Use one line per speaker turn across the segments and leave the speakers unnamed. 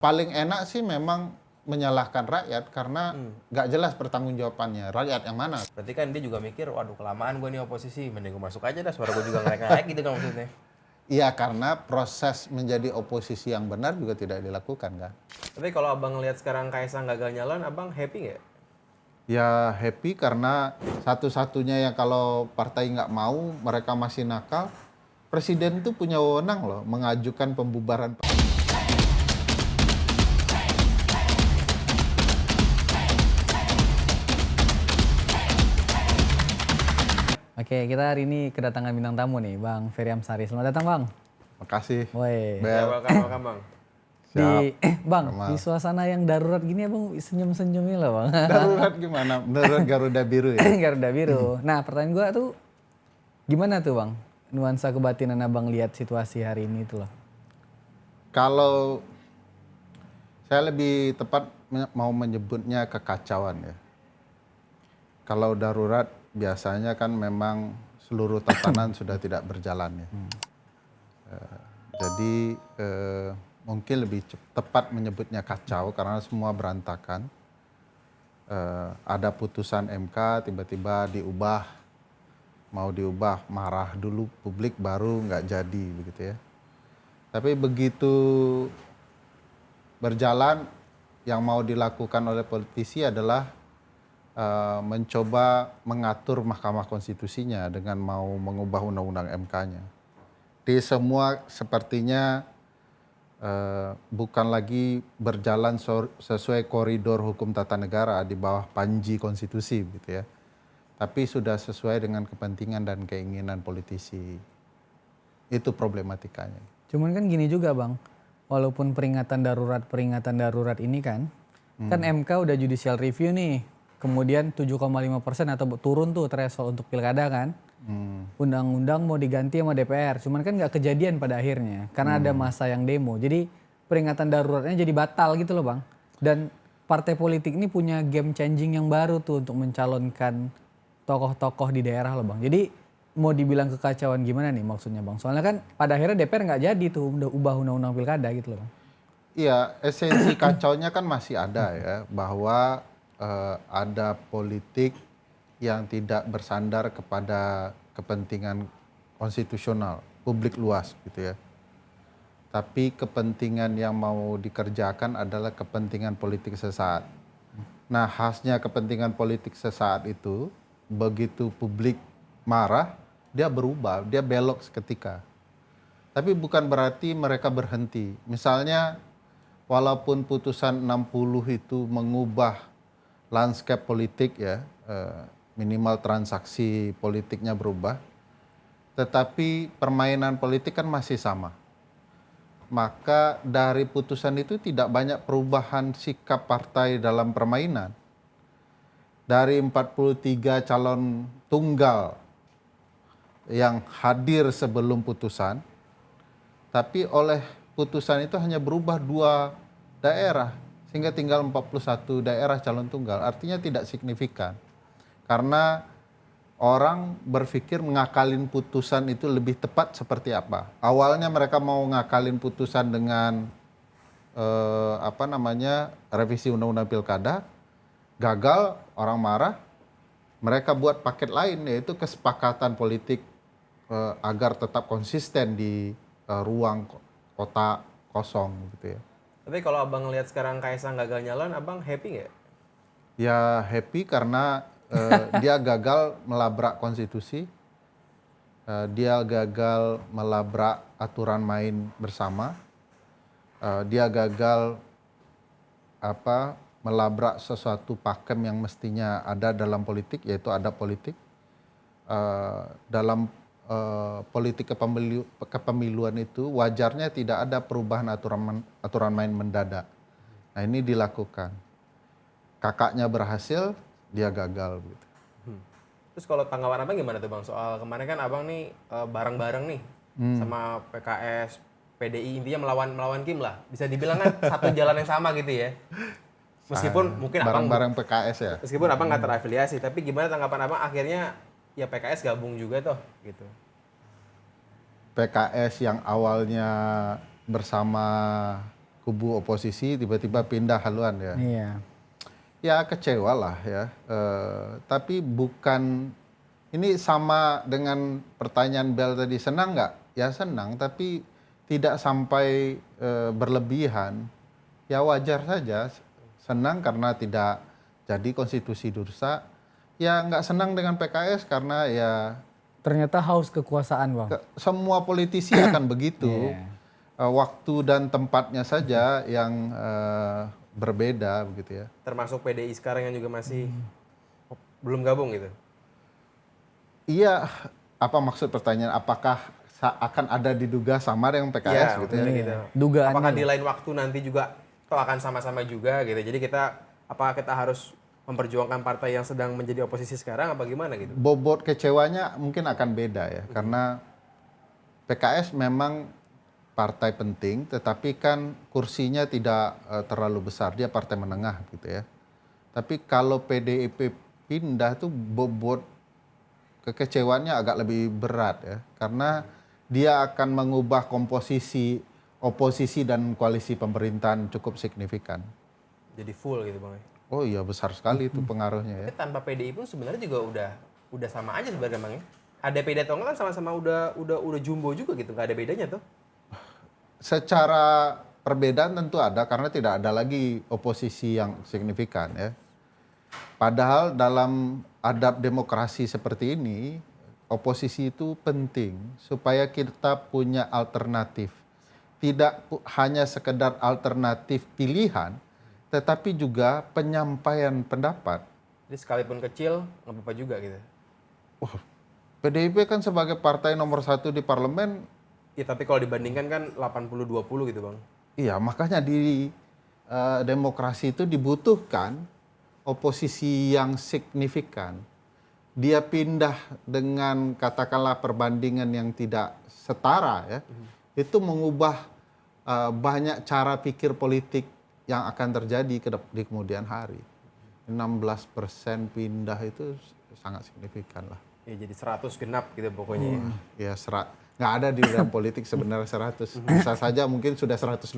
Paling enak sih memang menyalahkan rakyat karena nggak jelas pertanggungjawabannya. Rakyat yang mana?
Berarti kan dia juga mikir, waduh kelamaan gue nih oposisi, mending gue masuk aja dah, suara gue juga naik-naik gitu kan maksudnya.
Iya, karena proses menjadi oposisi yang benar juga tidak dilakukan kan.
Tapi kalau abang ngeliat sekarang Kaisang gagal nyalon, abang happy nggak?
Ya happy karena satu-satunya yang kalau partai nggak mau, mereka masih nakal, presiden itu punya wewenang loh mengajukan pembubaran.
Oke, kita hari ini kedatangan bintang tamu nih, Bang Ferry Amsari. Selamat datang, Bang.
Makasih.
Woi.
Bel.
Welcome bang.
Bang,
Kamal.
di suasana yang darurat gini Bang senyum-senyumnya lah, Bang.
Darurat gimana? Menurut Garuda Biru ya?
Garuda Biru. Nah, pertanyaan gua tuh gimana tuh, Bang? Nuansa kebatinan Abang lihat situasi hari ini itu loh.
Kalau saya lebih tepat mau menyebutnya kekacauan ya. Kalau darurat biasanya kan memang seluruh tatanan sudah tidak berjalan ya. Jadi mungkin lebih tepat menyebutnya kacau karena semua berantakan. Ada putusan MK tiba-tiba diubah, mau diubah marah dulu publik baru nggak jadi begitu ya. Tapi begitu berjalan yang mau dilakukan oleh politisi adalah mencoba mengatur Mahkamah Konstitusinya dengan mau mengubah undang-undang MK-nya. Di semua sepertinya bukan lagi berjalan sesuai koridor hukum tata negara di bawah panji konstitusi gitu ya. Tapi sudah sesuai dengan kepentingan dan keinginan politisi. Itu problematikanya.
Cuman kan gini juga, Bang. Walaupun peringatan darurat ini kan MK udah judicial review nih. Kemudian 7,5% atau turun tuh threshold untuk pilkada kan. Undang-undang mau diganti sama DPR. Cuman kan nggak kejadian pada akhirnya. Karena ada masa yang demo. Jadi peringatan daruratnya jadi batal gitu loh, Bang. Dan partai politik ini punya game changing yang baru tuh untuk mencalonkan tokoh-tokoh di daerah loh, Bang. Jadi mau dibilang kekacauan gimana nih maksudnya, Bang? Soalnya kan pada akhirnya DPR nggak jadi tuh ubah undang-undang pilkada gitu loh, Bang.
Iya, esensi kacaunya kan masih ada ya, bahwa ada politik yang tidak bersandar kepada kepentingan konstitusional, publik luas gitu ya. Tapi kepentingan yang mau dikerjakan adalah kepentingan politik sesaat. Nah, khasnya kepentingan politik sesaat itu, begitu publik marah, dia berubah, dia belok seketika. Tapi bukan berarti mereka berhenti. Misalnya, walaupun putusan 60 itu mengubah landscape politik ya, minimal transaksi politiknya berubah, tetapi permainan politik kan masih sama. Maka dari putusan itu tidak banyak perubahan sikap partai dalam permainan. Dari 43 calon tunggal yang hadir sebelum putusan, tapi oleh putusan itu hanya berubah 2 daerah, sehingga tinggal 41 daerah calon tunggal. Artinya tidak signifikan. Karena orang berpikir mengakalin putusan itu lebih tepat seperti apa. Awalnya mereka mau ngakalin putusan dengan revisi undang-undang pilkada, gagal, orang marah, mereka buat paket lain yaitu kesepakatan politik agar tetap konsisten di ruang kota kosong gitu ya.
Tapi kalau abang ngeliat sekarang Kaisang gagal nyalon, abang happy nggak?
Ya happy karena dia gagal melabrak konstitusi, dia gagal melabrak aturan main bersama, dia gagal melabrak sesuatu pakem yang mestinya ada dalam politik, yaitu adab politik. Dalam politik kepemiluan itu wajarnya tidak ada perubahan aturan main mendadak. Nah ini dilakukan. Kakaknya berhasil, dia gagal gitu.
Terus kalau tanggapan abang gimana tuh bang? Soal kemarin kan abang nih bareng-bareng nih sama PKS, PDI, intinya melawan Kim lah. Bisa dibilang kan satu jalan yang sama gitu ya. Meskipun mungkin abang
bareng-bareng PKS ya.
Meskipun abang nggak terafiliasi, tapi gimana tanggapan abang akhirnya ya PKS gabung juga toh gitu.
PKS yang awalnya bersama kubu oposisi tiba-tiba pindah haluan ya.
Iya.
Ya kecewa lah ya. Tapi bukan, ini sama dengan pertanyaan Bel tadi, senang nggak? Ya senang, tapi tidak sampai berlebihan. Ya wajar saja, senang karena tidak jadi konstitusi Dursa. Ya nggak senang dengan PKS karena ya
Ternyata haus kekuasaan, Bang.
semua politisi akan begitu.
Iya.
Waktu dan tempatnya saja yang berbeda begitu ya.
Termasuk PDI sekarang yang juga masih belum gabung gitu.
Iya, apa maksud pertanyaan? Apakah akan ada diduga sama dengan PKS gitu ya?
maksudnya
Iya.
gitu.
Dugaannya.
Apakah di lain waktu nanti juga toh akan sama-sama juga gitu. Jadi apakah kita harus memperjuangkan partai yang sedang menjadi oposisi sekarang apa gimana gitu?
Bobot kecewanya mungkin akan beda ya, karena PKS memang partai penting, tetapi kan kursinya tidak terlalu besar, dia partai menengah gitu ya. Tapi kalau PDIP pindah tuh bobot kekecewaannya agak lebih berat ya, karena dia akan mengubah komposisi oposisi dan koalisi pemerintahan cukup signifikan.
Jadi full gitu Bang.
Oh iya, besar sekali itu pengaruhnya ya.
Tapi tanpa PDI pun sebenarnya juga udah sama aja sebenarnya Bang ya. Ada beda atau enggak kan sama-sama udah jumbo juga gitu, nggak ada bedanya tuh.
Secara perbedaan tentu ada karena tidak ada lagi oposisi yang signifikan ya. Padahal dalam adab demokrasi seperti ini, oposisi itu penting supaya kita punya alternatif. Tidak hanya sekedar alternatif pilihan, tetapi juga penyampaian pendapat.
Jadi sekalipun kecil nggak apa-apa juga gitu.
PDIP kan sebagai partai nomor 1 di parlemen,
Ya tapi kalau dibandingkan kan 80-20 gitu Bang.
iya makanya di demokrasi itu dibutuhkan oposisi yang signifikan. Dia pindah dengan katakanlah perbandingan yang tidak setara ya, itu mengubah banyak cara pikir politik yang akan terjadi di kemudian hari. 16% pindah itu sangat signifikan lah.
Ya jadi 100 genap gitu pokoknya.
Ya nggak ada di dalam politik sebenarnya 100. Bisa saja mungkin sudah 150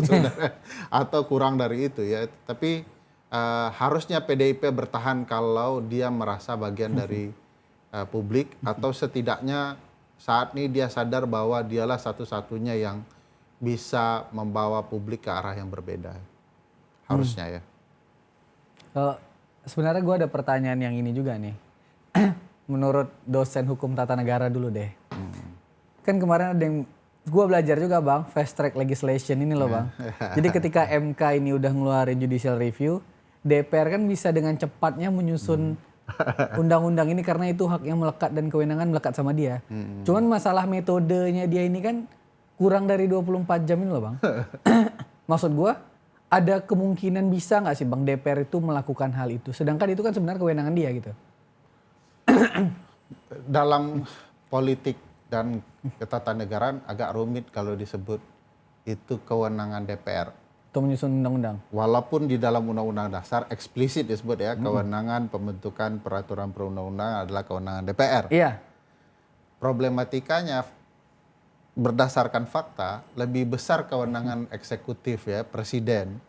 sebenarnya atau kurang dari itu ya. Tapi harusnya PDIP bertahan kalau dia merasa bagian dari publik atau setidaknya saat ini dia sadar bahwa dialah satu-satunya yang bisa membawa publik ke arah yang berbeda. Harusnya ya.
Sebenarnya gue ada pertanyaan yang ini juga nih. Menurut dosen hukum tata negara dulu deh. Kan kemarin ada yang, gue belajar juga Bang, fast track legislation ini loh Bang. Jadi ketika MK ini udah ngeluarin judicial review, DPR kan bisa dengan cepatnya menyusun undang-undang ini karena itu hak yang melekat dan kewenangan melekat sama dia. Cuman masalah metodenya dia ini kan kurang dari 24 jam ini loh Bang. Maksud gue, ada kemungkinan bisa nggak sih Bang DPR itu melakukan hal itu? Sedangkan itu kan sebenarnya kewenangan dia gitu.
Dalam politik dan ketatanegaraan agak rumit kalau disebut itu kewenangan DPR.
Untuk menyusun undang-undang.
Walaupun di dalam Undang-Undang Dasar eksplisit disebut ya, kewenangan pembentukan peraturan perundang-undangan adalah kewenangan DPR.
Iya.
Problematikanya berdasarkan fakta lebih besar kewenangan eksekutif ya, presiden.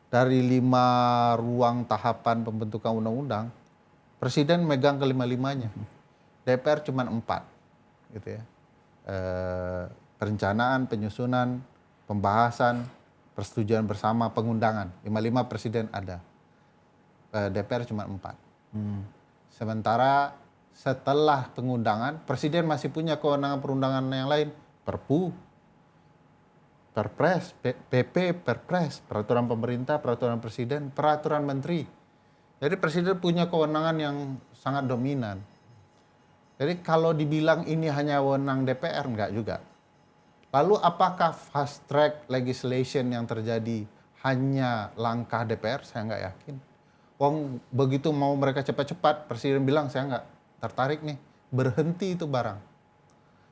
Dari 5 ruang tahapan pembentukan undang-undang, presiden megang kelima-limanya. DPR cuma 4 gitu ya. Perencanaan, penyusunan, pembahasan, persetujuan bersama, pengundangan. 5 presiden ada. DPR cuma 4. Sementara setelah pengundangan, presiden masih punya kewenangan perundangan yang lain. Perpu, Perpres, PP, Perpres, peraturan pemerintah, peraturan presiden, peraturan menteri. Jadi presiden punya kewenangan yang sangat dominan. Jadi kalau dibilang ini hanya wewenang DPR, enggak juga. Lalu apakah fast track legislation yang terjadi hanya langkah DPR? Saya nggak yakin. Wong begitu mau mereka cepat-cepat, presiden bilang saya nggak tertarik nih, berhenti itu barang.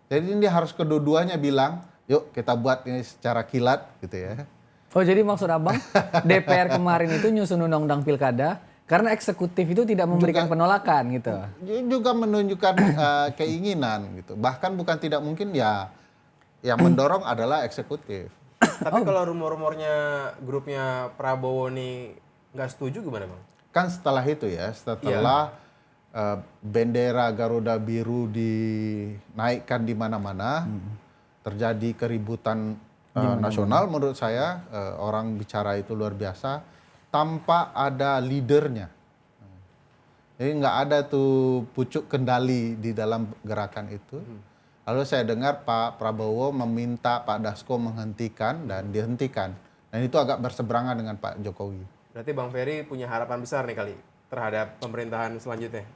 Jadi ini harus kedua-duanya bilang, yuk kita buat ini secara kilat gitu ya.
Oh jadi maksud abang DPR kemarin itu nyusun undang-undang pilkada karena eksekutif itu tidak memberikan penolakan gitu.
Juga menunjukkan keinginan gitu. Bahkan bukan tidak mungkin ya yang mendorong adalah eksekutif.
Tapi kalau rumor-rumornya grupnya Prabowo nih nggak setuju gimana bang?
Kan setelah itu ya, setelah bendera Garuda Biru dinaikkan di mana-mana, terjadi keributan nasional. Menurut saya orang bicara itu luar biasa, tanpa ada leadernya. Jadi nggak ada tuh pucuk kendali di dalam gerakan itu. Lalu saya dengar Pak Prabowo meminta Pak Dasko menghentikan dan dihentikan. Dan itu agak berseberangan dengan Pak Jokowi.
Berarti Bang Ferry punya harapan besar nih kali terhadap pemerintahan selanjutnya.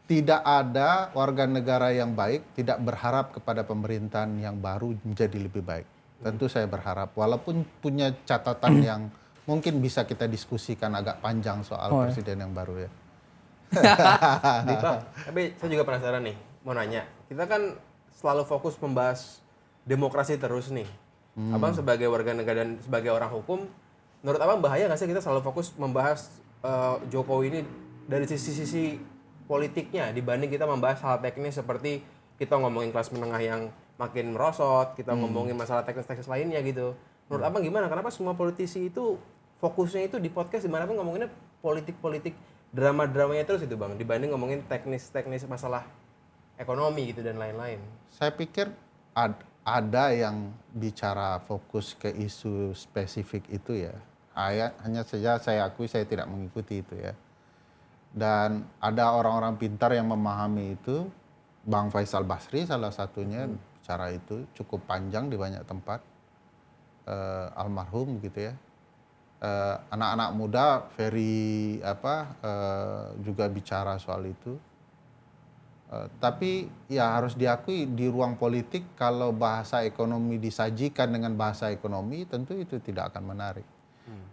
Tidak ada warga negara yang baik tidak berharap kepada pemerintahan yang baru menjadi lebih baik. Tentu saya berharap, walaupun punya catatan yang mungkin bisa kita diskusikan agak panjang soal presiden yang baru ya.
Bang, tapi saya juga penasaran nih, mau nanya. Kita kan selalu fokus membahas demokrasi terus nih. Abang sebagai warga negara dan sebagai orang hukum, menurut abang bahaya nggak sih kita selalu fokus membahas Jokowi ini dari sisi-sisi politiknya dibanding kita membahas hal teknis seperti kita ngomongin kelas menengah yang makin merosot, kita ngomongin masalah teknis-teknis lainnya gitu. Menurut abang gimana? Kenapa semua politisi itu fokusnya itu di podcast di mana pun ngomonginnya politik-politik, drama-dramanya terus itu bang, dibanding ngomongin teknis-teknis masalah ekonomi gitu dan lain-lain.
Saya pikir ada yang bicara fokus ke isu spesifik itu ya. Hanya saja saya akui saya tidak mengikuti itu ya. Dan ada orang-orang pintar yang memahami itu. Bang Faisal Basri salah satunya bicara itu cukup panjang di banyak tempat. Almarhum gitu ya. Anak-anak muda Ferry juga bicara soal itu. Tapi ya harus diakui di ruang politik kalau bahasa ekonomi disajikan dengan bahasa ekonomi tentu itu tidak akan menarik.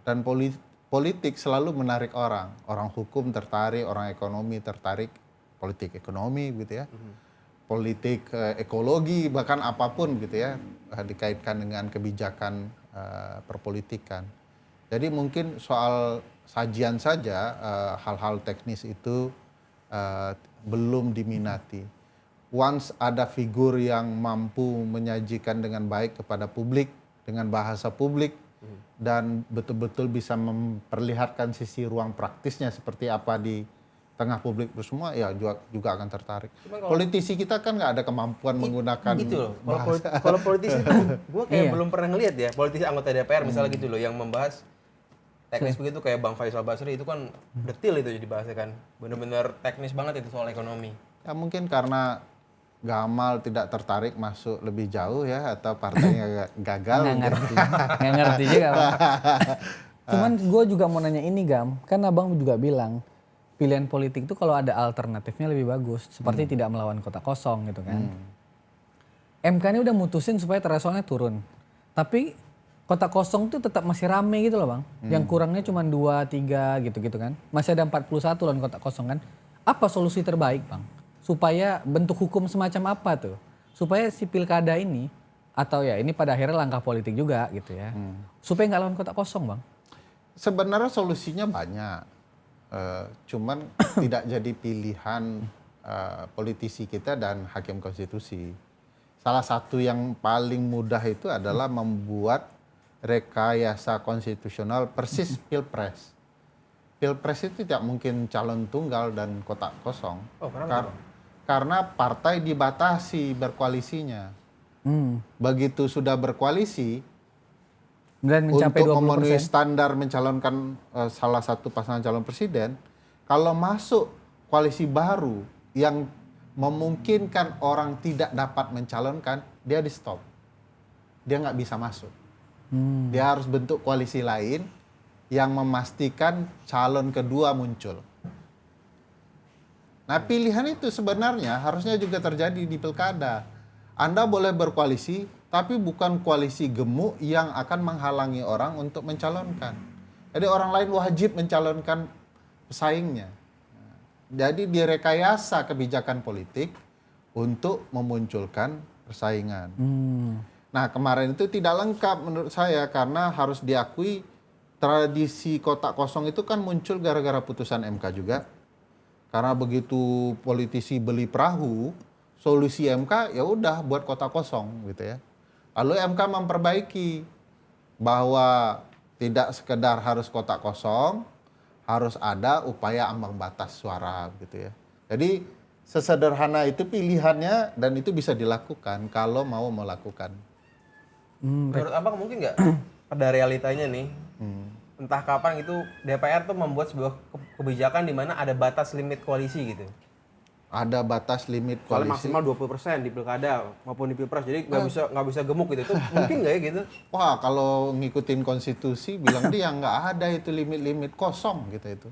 Dan politik selalu menarik orang. Orang hukum tertarik, orang ekonomi tertarik, politik ekonomi gitu ya. Politik ekologi bahkan apapun gitu ya dikaitkan dengan kebijakan perpolitikan. Jadi mungkin soal sajian saja hal-hal teknis itu belum diminati. Once ada figur yang mampu menyajikan dengan baik kepada publik, dengan bahasa publik, dan betul-betul bisa memperlihatkan sisi ruang praktisnya seperti apa di tengah publik itu semua, ya juga akan tertarik. Politisi kita kan nggak ada kemampuan menggunakan
gitu loh.
bahasa.
Kalau politisi itu, gue kayak belum pernah ngeliat ya, politisi anggota DPR misalnya gitu loh, yang membahas teknis begitu kayak Bang Faisal Basri itu kan detil itu jadi bahasnya kan. Bener-bener teknis banget itu soal ekonomi.
Ya mungkin karena Gamal tidak tertarik masuk lebih jauh ya atau partainya gagal.
Nggak ngerti juga bang. Cuman gue juga mau nanya ini Gam, kan abang juga bilang pilihan politik itu kalau ada alternatifnya lebih bagus. Seperti tidak melawan kota kosong gitu kan. MK ini udah mutusin supaya thresholdnya turun. Tapi kota kosong tuh tetap masih rame gitu loh bang. Yang kurangnya cuma 2, 3 gitu-gitu kan. Masih ada 41 loh kota kosong kan. Apa solusi terbaik bang? Supaya bentuk hukum semacam apa tuh? Supaya si pilkada ini, atau ya ini pada akhirnya langkah politik juga gitu ya. Supaya nggak lawan kota kosong bang.
Sebenarnya solusinya banyak. Cuman tidak jadi pilihan politisi kita dan hakim konstitusi. Salah satu yang paling mudah itu adalah membuat rekayasa konstitusional persis pilpres. Pilpres itu tidak mungkin calon tunggal dan kotak kosong.
Oh, kenapa?
Karena partai dibatasi berkoalisinya. Begitu sudah berkoalisi,
Dan mencapai
untuk
20%.
memenuhi standar mencalonkan salah satu pasangan calon presiden, kalau masuk koalisi baru yang memungkinkan orang tidak dapat mencalonkan, dia di stop. Dia nggak bisa masuk. Dia harus bentuk koalisi lain yang memastikan calon kedua muncul. Nah pilihan itu sebenarnya harusnya juga terjadi di pilkada. Anda boleh berkoalisi, tapi bukan koalisi gemuk yang akan menghalangi orang untuk mencalonkan. Jadi orang lain wajib mencalonkan pesaingnya. Jadi direkayasa kebijakan politik untuk memunculkan persaingan. Nah kemarin itu tidak lengkap menurut saya karena harus diakui tradisi kotak kosong itu kan muncul gara-gara putusan MK juga. Karena begitu politisi beli perahu, solusi MK ya udah buat kotak kosong gitu ya. Lalu MK memperbaiki bahwa tidak sekedar harus kotak kosong, harus ada upaya ambang batas suara gitu ya. Jadi sesederhana itu pilihannya dan itu bisa dilakukan kalau mau melakukan.
Menurut abang mungkin nggak pada realitanya nih, entah kapan itu DPR tuh membuat sebuah kebijakan di mana ada batas limit koalisi gitu.
Ada batas limit
Soalnya
koalisi.
maksimal 20% di pilkada maupun di pilpres, jadi nggak bisa gemuk gitu. Itu mungkin nggak ya gitu?
Wah, kalau ngikutin konstitusi bilang dia nggak ada itu limit-limit, kosong gitu itu.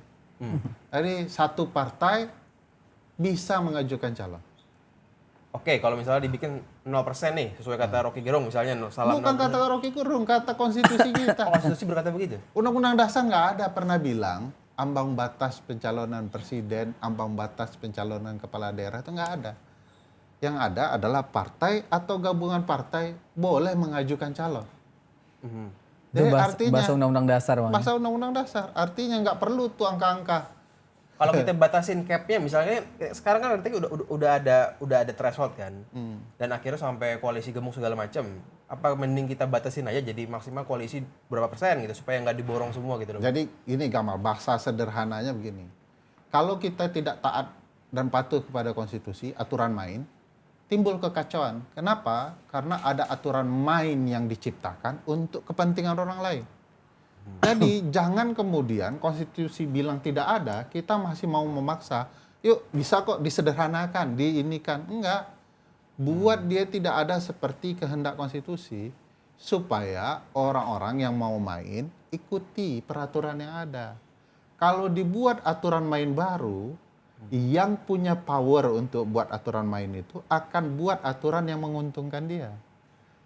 Jadi satu partai bisa mengajukan calon.
Oke, kalau misalnya dibikin 0% nih, sesuai kata Rocky Gerung misalnya, salah
Bukan
0%.
kata Rocky Gerung, kata konstitusi kita.
Oh, konstitusi berkata begitu?
Undang-undang dasar nggak ada pernah bilang ambang batas pencalonan presiden, ambang batas pencalonan kepala daerah itu nggak ada. Yang ada adalah partai atau gabungan partai boleh mengajukan calon.
Itu
Jadi artinya
bahasa undang-undang dasar, Bang.
bahasa undang-undang dasar, artinya nggak perlu tuh angka-angka.
Kalau kita batasin cap-nya misalnya sekarang kan nanti udah ada threshold kan. Dan akhirnya sampai koalisi gemuk segala macam. Apa mending kita batasin aja jadi maksimal koalisi berapa persen gitu supaya nggak diborong semua gitu loh.
Jadi ini Gamal, bahasa sederhananya begini. Kalau kita tidak taat dan patuh kepada konstitusi, aturan main, timbul kekacauan. Kenapa? Karena ada aturan main yang diciptakan untuk kepentingan orang lain. Jadi jangan kemudian konstitusi bilang tidak ada, kita masih mau memaksa. Yuk bisa kok disederhanakan, diinikan. Enggak. Buat dia tidak ada seperti kehendak konstitusi supaya orang-orang yang mau main ikuti peraturan yang ada. Kalau dibuat aturan main baru, yang punya power untuk buat aturan main itu akan buat aturan yang menguntungkan dia.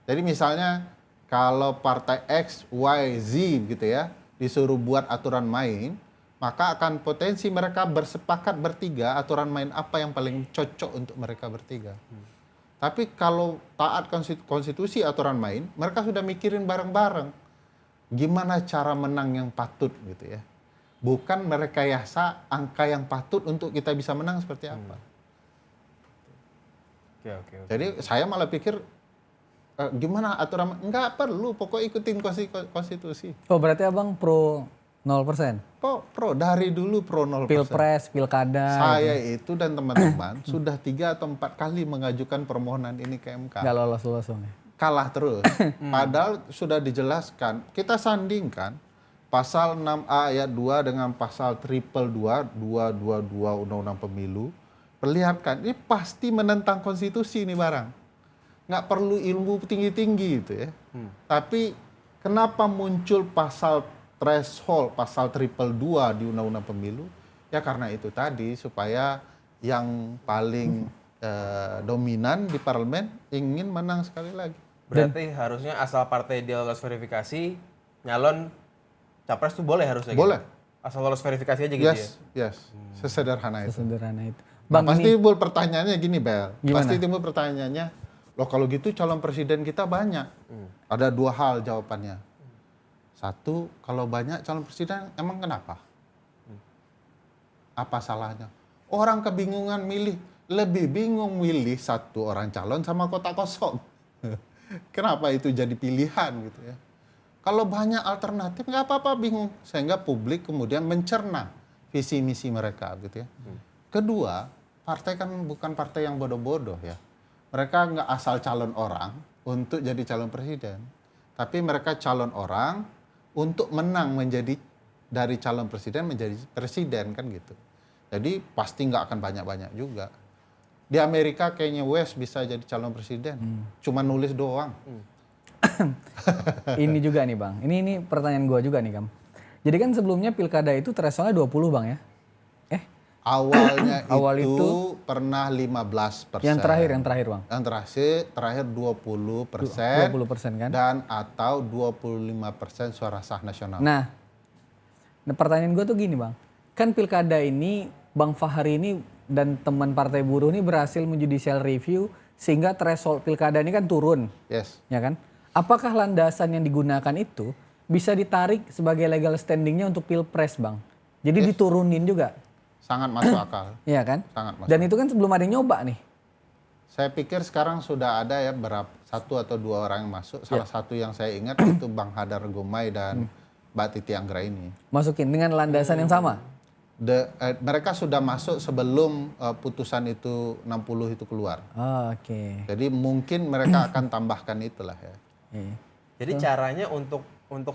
Jadi misalnya kalau partai X, Y, Z gitu ya, disuruh buat aturan main, maka akan potensi mereka bersepakat bertiga aturan main apa yang paling cocok untuk mereka bertiga. Tapi kalau taat konstitusi aturan main, mereka sudah mikirin bareng-bareng. Gimana cara menang yang patut gitu ya. Bukan merekayasa angka yang patut untuk kita bisa menang seperti apa.
Oke.
Jadi saya malah pikir gimana aturan, nggak perlu, pokok ikutin konstitusi.
Oh, berarti Abang pro 0%?
Kok pro? Dari dulu pro 0%.
Pilpres, pilkada.
Saya itu dan teman-teman sudah 3 atau 4 kali mengajukan permohonan ini ke MK.
Nggak lolos-lolos, Bang.
Kalah terus. Padahal sudah dijelaskan, kita sandingkan pasal 6A ayat 2 dengan pasal 222 Undang-Undang Pemilu. Perlihatkan, ini pasti menentang konstitusi ini barang. Nggak perlu ilmu tinggi-tinggi gitu ya. Tapi kenapa muncul pasal threshold, pasal 222 di Undang-Undang Pemilu? Ya karena itu tadi, supaya yang paling dominan di parlemen ingin menang sekali lagi.
Berarti harusnya asal partai dia lolos verifikasi, nyalon capres tuh boleh harusnya
Boleh.
gitu? Asal lolos verifikasi aja gitu ya?
Yes. Sesederhana itu.
Sesederhana itu.
Nah,
Bang,
pasti
ini
timbul pertanyaannya gini, Bel.
Gimana?
Pasti timbul pertanyaannya, loh kalau gitu calon presiden kita banyak. Ada 2 hal jawabannya. 1, kalau banyak calon presiden, emang kenapa? Apa salahnya? Orang kebingungan milih, lebih bingung milih 1 orang calon sama kotak kosong. Kenapa itu jadi pilihan gitu ya? Kalau banyak alternatif nggak apa-apa bingung, sehingga publik kemudian mencerna visi misi mereka gitu ya. Kedua, partai kan bukan partai yang bodoh-bodoh ya. Mereka nggak asal calon orang untuk jadi calon presiden, tapi mereka calon orang untuk menang menjadi dari calon presiden menjadi presiden kan gitu. Jadi pasti nggak akan banyak-banyak juga. Di Amerika kayaknya West bisa jadi calon presiden, cuma nulis doang.
ini juga nih, Bang. Ini pertanyaan gua juga nih, Kam. Jadi kan sebelumnya pilkada itu thresholdnya 20, Bang ya?
Awalnya
Awal
itu pernah 15%.
Yang terakhir, Bang.
Yang terakhir 20%.
20% kan?
Dan atau 25% suara sah nasional.
Nah, pertanyaan gue tuh gini, Bang. Kan pilkada ini Bang Fahri ini dan teman Partai Buruh ini berhasil menjudicial review sehingga threshold pilkada ini kan turun.
Yes.
Ya kan? Apakah landasan yang digunakan itu bisa ditarik sebagai legal standingnya untuk pilpres, Bang? Jadi diturunin juga.
Sangat masuk akal.
Iya kan?
Sangat masuk.
Dan itu kan sebelum ada yang nyoba nih.
Saya pikir sekarang sudah ada ya satu atau dua orang yang masuk. Salah satu yang saya ingat itu Bang Hadar Gomai dan Mbak Titi Anggra ini.
Masukin dengan landasan yang sama.
Mereka sudah masuk sebelum putusan itu 60 itu keluar.
Oh, oke.
Jadi mungkin mereka akan tambahkan itulah ya.
Iya.
Jadi caranya untuk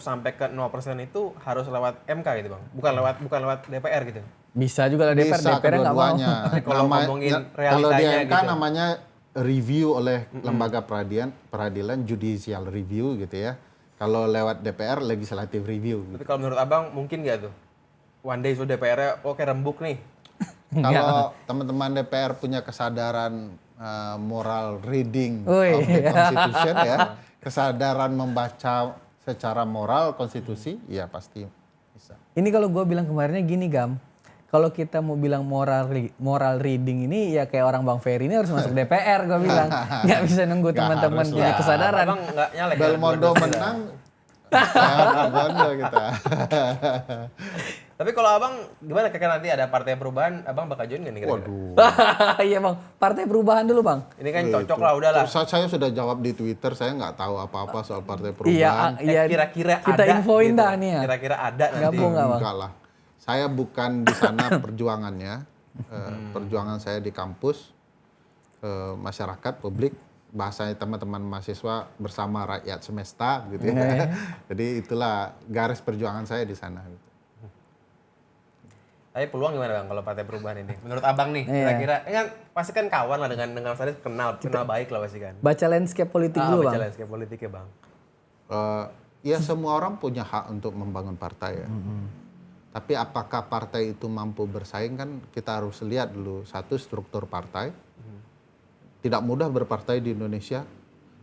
sampai ke 0% itu harus lewat MK gitu bang, bukan lewat DPR gitu.
Bisa juga lah DPR,
Bisa
DPR nggak mau.
kedua-duanya.
Tapi kalau ngomongin
Kalau di
realitanya
MK
gitu.
namanya review oleh lembaga peradilan judicial review gitu ya. Kalau lewat DPR legislative review. Gitu.
Tapi kalau menurut abang mungkin nggak tuh? One day so DPR-nya oke rembuk nih.
Kalau teman-teman DPR punya kesadaran moral reading
Ui.
of the Constitution ya, kesadaran membaca secara moral konstitusi, ya pasti bisa.
Ini kalau gue bilang kemarinnya gini Gam, kalau kita mau bilang moral reading ini ya kayak orang Bang Ferry ini harus masuk DPR gue bilang. Nggak bisa nunggu
Nggak
teman-teman
harus
punya
lah.
kesadaran.
Abang nggak nyalek.
Belmondo menang, Belmondo kita.
Tapi kalau abang gimana kakak nanti ada partai perubahan, abang bakal join nggak nih kira-kira?
Waduh.
Iya Bang, Partai Perubahan dulu Bang.
Ini kan cocok lah udahlah.
Saya sudah jawab di Twitter, saya nggak tahu apa-apa soal Partai
Iya,
Perubahan.
iya.
Kira-kira
kita
ada
infoin
gitu.
dah nih ya.
Kira-kira ada nanti.
Gabung nggak Bang?
Enggak lah. Saya bukan di sana perjuangannya. Perjuangan saya di kampus, masyarakat, publik. Bahasanya teman-teman mahasiswa bersama rakyat semesta gitu ya. Jadi itulah garis perjuangan saya di sana. Gitu.
Tapi peluang gimana bang kalau partai perubahan ini? Menurut abang nih,
Iya.
kira-kira kan pasti kan kawan lah dengan Mas Faris kenal baik lah pasti kan.
Baca landscape politik dulu
baca
Bang.
landscape politiknya bang.
Ya semua orang punya hak untuk membangun partai ya. Tapi apakah partai itu mampu bersaing kan kita harus lihat dulu satu struktur partai. Tidak mudah berpartai di Indonesia.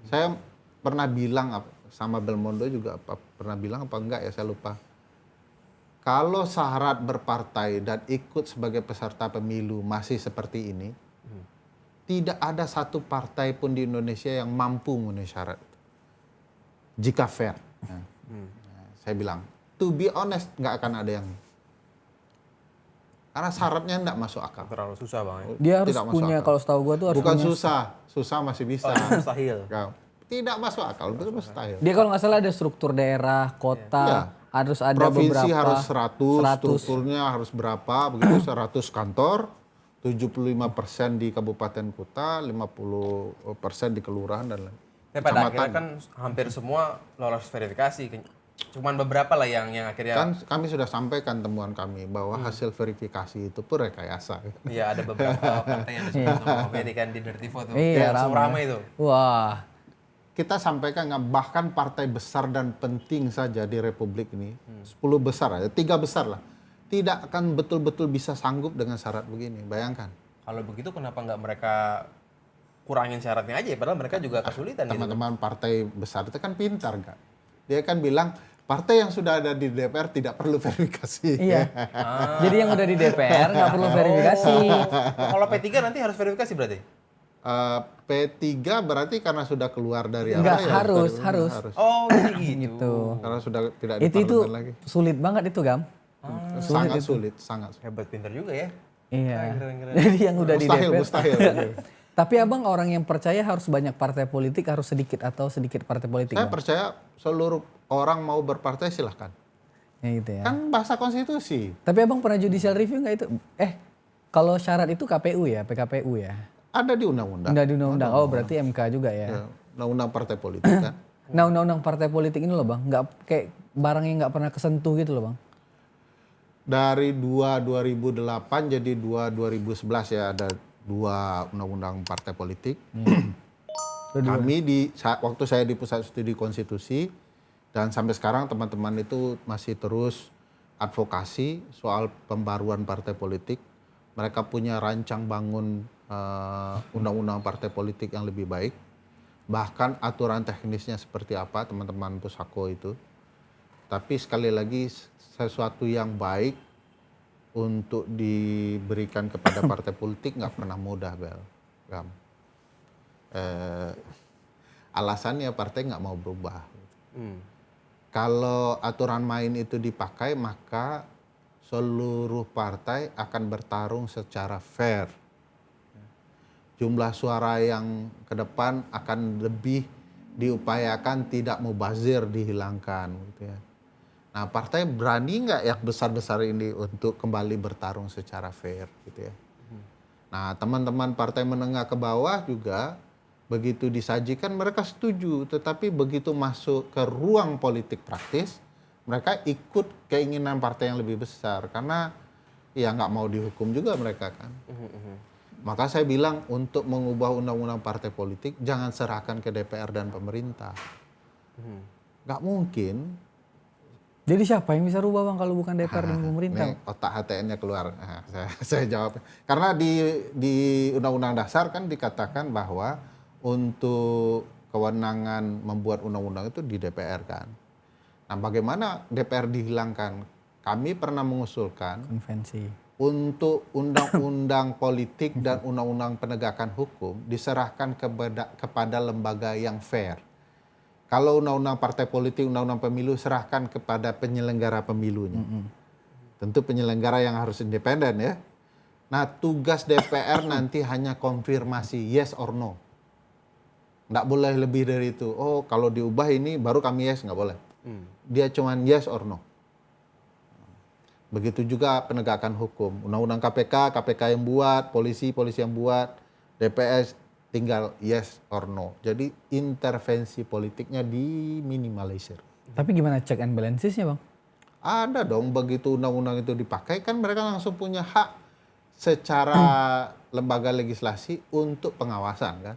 Saya pernah bilang sama Belmondo juga pernah bilang apa enggak ya saya lupa. Kalau syarat berpartai dan ikut sebagai peserta pemilu masih seperti ini, tidak ada satu partai pun di Indonesia yang mampu memenuhi syarat itu. Jika fair. Nah, saya bilang, to be honest, nggak akan ada yang... Karena syaratnya nggak masuk akal.
Terlalu susah bang. Ya?
Dia harus
Tidak masuk
punya,
akal.
kalau setahu gue tuh harus
Bukan
punya.
susah masih bisa.
Mustahil.
Tidak masuk akal, itu mustahil.
Dia kalau nggak salah ada struktur daerah, kota,
Iya.
harus ada
Provinsi
beberapa.
harus 100, strukturnya harus berapa, begitu 100 kantor, 75% di kabupaten kota, 50% di kelurahan dan lain.
Tapi pada akhirnya kan hampir semua lolos verifikasi. Cuman beberapa lah yang akhirnya.
Kan kami sudah sampaikan temuan kami bahwa hasil verifikasi itu pun rekayasa.
Iya ada beberapa partai yang disebut sama Ferry kan di Dirty Vote tuh.
Iya,
Yang ramai itu.
Wah,
Kita sampaikan bahkan partai besar dan penting saja di Republik ini, 10 besar aja, 3 besar lah, tidak akan betul-betul bisa sanggup dengan syarat begini. Bayangkan.
Kalau begitu kenapa nggak mereka kurangin syaratnya aja? Padahal mereka juga kesulitan. gitu.
Teman-teman partai besar itu kan pintar kan. Dia kan bilang partai yang sudah ada di DPR tidak perlu verifikasi.
iya. Jadi yang udah di DPR nggak perlu verifikasi.
Kalau P3 nanti harus verifikasi berarti?
P3 berarti karena sudah keluar dari
Enggak,
apa ya?
harus.
Oh jadi gitu.
Gitu.
Karena sudah tidak
Itu
diperlukan lagi.
sulit banget itu Gam.
Sangat sulit, sangat sulit.
Hebat pinter juga ya.
Iya.
Keren.
Jadi yang udah di DPR.
Mustahil.
Tapi abang orang yang percaya harus banyak partai politik, harus sedikit atau sedikit partai politik.
Saya
Bang?
percaya seluruh orang mau berpartai silahkan.
Ya gitu ya.
Kan bahasa konstitusi.
Tapi abang pernah judicial review nggak itu? Kalau syarat itu KPU ya, PKPU ya.
Ada di undang-undang.
Udah di undang-undang. Oh berarti MK juga ya.
Ya, undang-undang partai politik kan.
Nah undang-undang partai politik ini loh bang, nggak kayak barang yang nggak pernah kesentuh gitu loh bang.
Dari 2008 jadi 2011 ya ada 2 undang-undang partai politik. Kami waktu saya di Pusat Studi Konstitusi dan sampai sekarang teman-teman itu masih terus advokasi soal pembaruan partai politik. Mereka punya rancang bangun undang-undang partai politik yang lebih baik. Bahkan aturan teknisnya seperti apa teman-teman Pusako itu. Tapi sekali lagi sesuatu yang baik untuk diberikan kepada partai politik nggak pernah mudah, Bel. Alasannya partai nggak mau berubah. Kalau aturan main itu dipakai, maka seluruh partai akan bertarung secara fair. jumlah suara yang ke depan akan lebih diupayakan tidak mubazir dihilangkan gitu ya. Nah, partai berani nggak yang besar-besar ini untuk kembali bertarung secara fair gitu ya. Nah, teman-teman partai menengah ke bawah juga begitu disajikan mereka setuju, tetapi begitu masuk ke ruang politik praktis, mereka ikut keinginan partai yang lebih besar karena ya nggak mau dihukum juga mereka kan. Maka saya bilang untuk mengubah undang-undang partai politik jangan serahkan ke DPR dan pemerintah. Nggak mungkin.
Jadi siapa yang bisa rubah Bang kalau bukan DPR dan pemerintah?
Ini otak HTN-nya keluar. Nah, saya jawab. Karena di Undang-Undang Dasar kan dikatakan bahwa untuk kewenangan membuat undang-undang itu di DPR kan. Nah, bagaimana DPR dihilangkan? Kami pernah mengusulkan
Konvensi.
untuk undang-undang politik dan undang-undang penegakan hukum diserahkan kepada lembaga yang fair. Kalau undang-undang partai politik, undang-undang pemilu serahkan kepada penyelenggara pemilunya. Tentu penyelenggara yang harus independen ya. Nah, tugas DPR nanti hanya konfirmasi yes or no. Nggak boleh lebih dari itu. Oh, kalau diubah ini baru kami yes, nggak boleh. Dia cuman yes or no. Begitu juga penegakan hukum. Undang-undang KPK, KPK yang buat, polisi yang buat, DPS tinggal yes or no. Jadi intervensi politiknya diminimalisir.
Tapi gimana check and balancesnya Bang?
Ada dong, begitu undang-undang itu dipakai kan mereka langsung punya hak secara lembaga legislasi untuk pengawasan kan.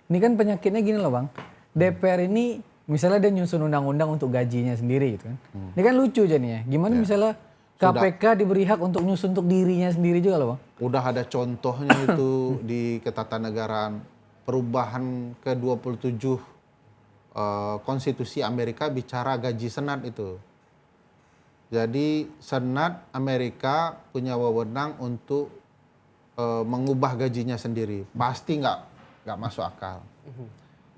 Ini kan penyakitnya gini loh Bang. DPR ini misalnya dia nyusun undang-undang untuk gajinya sendiri gitu kan. Ini kan lucu jadinya. Gimana misalnya KPK diberi hak untuk nyusun untuk dirinya sendiri juga loh Bang.
Udah ada contohnya itu di ketatanegaraan perubahan ke-27 konstitusi Amerika bicara gaji senat itu. Jadi senat Amerika punya wewenang untuk mengubah gajinya sendiri. Pasti nggak masuk akal.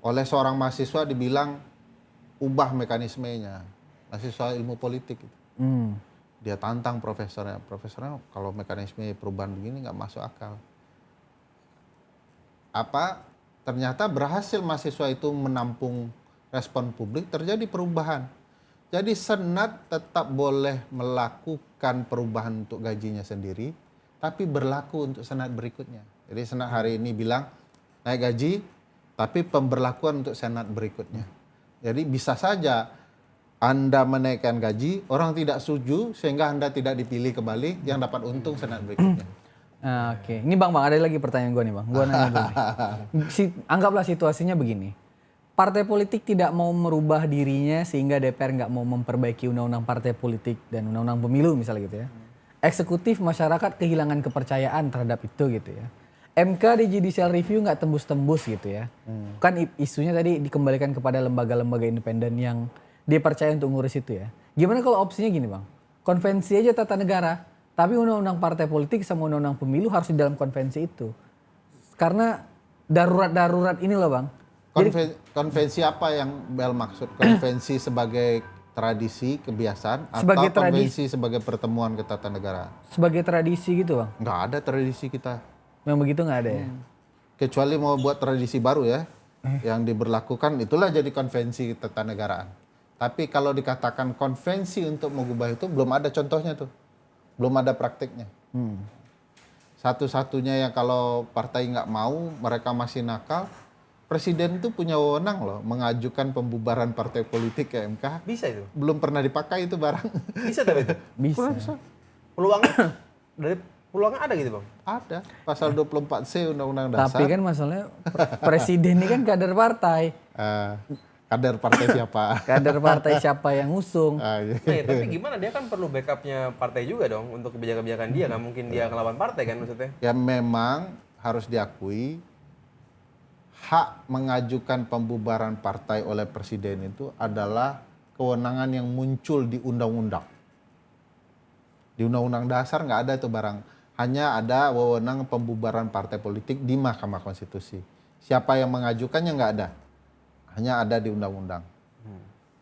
Oleh seorang mahasiswa dibilang ubah mekanismenya. Mahasiswa ilmu politik itu. Dia tantang profesornya kalau mekanisme perubahan begini nggak masuk akal. Ternyata berhasil mahasiswa itu menampung respon publik, terjadi perubahan. Jadi senat tetap boleh melakukan perubahan untuk gajinya sendiri, tapi berlaku untuk senat berikutnya. Jadi senat hari ini bilang naik gaji, tapi pemberlakuan untuk senat berikutnya. Jadi bisa saja Anda menaikkan gaji, orang tidak setuju sehingga Anda tidak dipilih kembali, yang dapat untung senat berikutnya.
Oke. Ini Bang, ada lagi pertanyaan gue nih Bang. Gue nanya dulu nih. Anggaplah situasinya begini. Partai politik tidak mau merubah dirinya sehingga DPR nggak mau memperbaiki undang-undang partai politik dan undang-undang pemilu misalnya gitu ya. Eksekutif masyarakat kehilangan kepercayaan terhadap itu gitu ya. MK di judicial review nggak tembus-tembus gitu ya. Kan isunya tadi dikembalikan kepada lembaga-lembaga independen yang dia percaya untuk ngurus itu ya. Gimana kalau opsinya gini Bang? Konvensi aja tata negara, tapi undang-undang partai politik sama undang-undang pemilu harus di dalam konvensi itu. Karena darurat-darurat ini loh Bang.
Konvensi apa yang Bel maksud? Konvensi sebagai tradisi, kebiasaan,
Sebagai
atau konvensi sebagai pertemuan ketatanegaraan?
Sebagai tradisi gitu Bang.
Nggak ada tradisi kita.
Yang begitu nggak ada ya?
Kecuali mau buat tradisi baru ya, yang diberlakukan itulah jadi konvensi ketatanegaraan. Tapi kalau dikatakan konvensi untuk mengubah itu belum ada contohnya tuh, belum ada praktiknya. Satu-satunya yang kalau partai nggak mau, mereka masih nakal, presiden itu punya wewenang loh mengajukan pembubaran partai politik ke MK.
Bisa itu?
Belum pernah dipakai itu barang.
Bisa tapi itu?
Bisa.
Peluangnya ada gitu Bang?
Ada, pasal 24C Undang-Undang Dasar.
Tapi kan masalahnya presiden ini kan kader partai.
Kader partai siapa?
Kader partai siapa yang ngusung.
Iya, tapi gimana dia kan perlu backupnya partai juga dong untuk kebijakan-kebijakan dia, nggak mungkin dia ngelawan partai kan maksudnya?
Ya memang harus diakui hak mengajukan pembubaran partai oleh presiden itu adalah kewenangan yang muncul di undang-undang. Di undang-undang dasar nggak ada itu barang. Hanya ada wewenang pembubaran partai politik di Mahkamah Konstitusi. Siapa yang mengajukannya nggak ada. Hanya ada di undang-undang.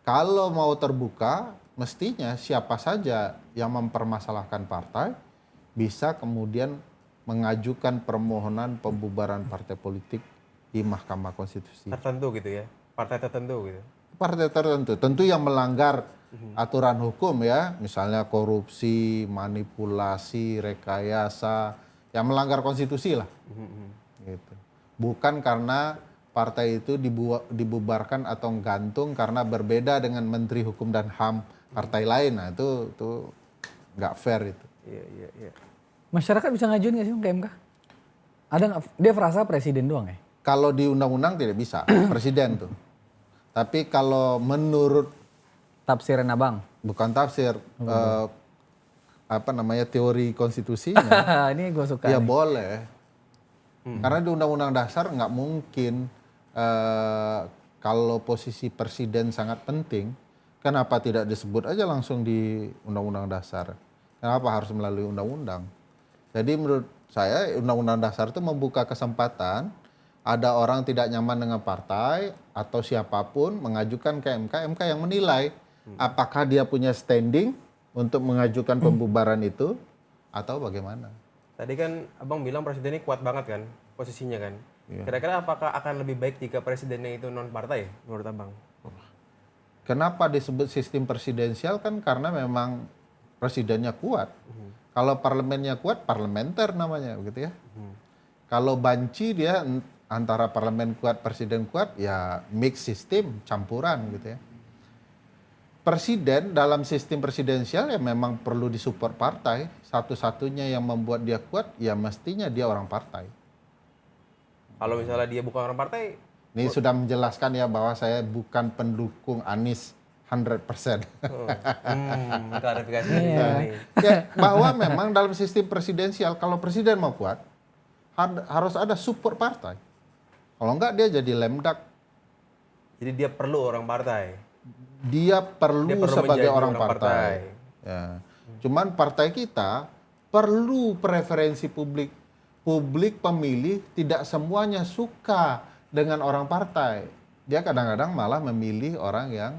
Kalau mau terbuka, mestinya siapa saja yang mempermasalahkan partai bisa kemudian mengajukan permohonan pembubaran partai politik di Mahkamah Konstitusi.
Tertentu gitu ya, partai tertentu gitu.
Partai tertentu, tentu yang melanggar aturan hukum ya, misalnya korupsi, manipulasi, rekayasa, yang melanggar konstitusi lah. Gitu. Bukan karena partai itu dibubarkan atau gantung karena berbeda dengan Menteri Hukum dan HAM partai lain. Nah itu nggak fair itu.
Iya.
Masyarakat bisa ngajuin nggak sih Bang, ke MK? Ada nggak? Dia frasa presiden doang ya?
Kalau di undang-undang tidak bisa, presiden tuh. Tapi kalau menurut
Tafsiran abang.
bukan tafsir, teori konstitusinya,
Ini gue suka.
ya
nih.
boleh. Karena di undang-undang dasar nggak mungkin kalau posisi presiden sangat penting, kenapa tidak disebut aja langsung di undang-undang dasar? Kenapa harus melalui undang-undang? Jadi menurut saya undang-undang dasar itu membuka kesempatan ada orang tidak nyaman dengan partai atau siapapun mengajukan ke MK, MK yang menilai apakah dia punya standing untuk mengajukan pembubaran itu atau bagaimana.
Tadi kan abang bilang presiden ini kuat banget kan posisinya kan.
Iya.
Kira-kira apakah akan lebih baik jika presidennya itu non partai menurut abang?
Kenapa disebut sistem presidensial kan karena memang presidennya kuat. Kalau parlemennya kuat, parlementer namanya begitu ya. Kalau banci dia antara parlemen kuat, presiden kuat, ya mix sistem, campuran gitu ya. Presiden dalam sistem presidensial ya memang perlu disupport partai. Satu-satunya yang membuat dia kuat, ya mestinya dia orang partai.
Kalau misalnya dia bukan orang partai,
Ini sudah menjelaskan ya bahwa saya bukan pendukung Anies 100%.
klarifikasi
Iya.
nih.
Ya, bahwa memang dalam sistem presidensial kalau presiden mau kuat harus ada support partai. Kalau enggak dia jadi lemdak.
Jadi dia perlu orang partai.
Dia perlu sebagai
menjadi
orang partai. Ya. Cuman partai kita perlu preferensi publik. Publik pemilih tidak semuanya suka dengan orang partai. Dia kadang-kadang malah memilih orang yang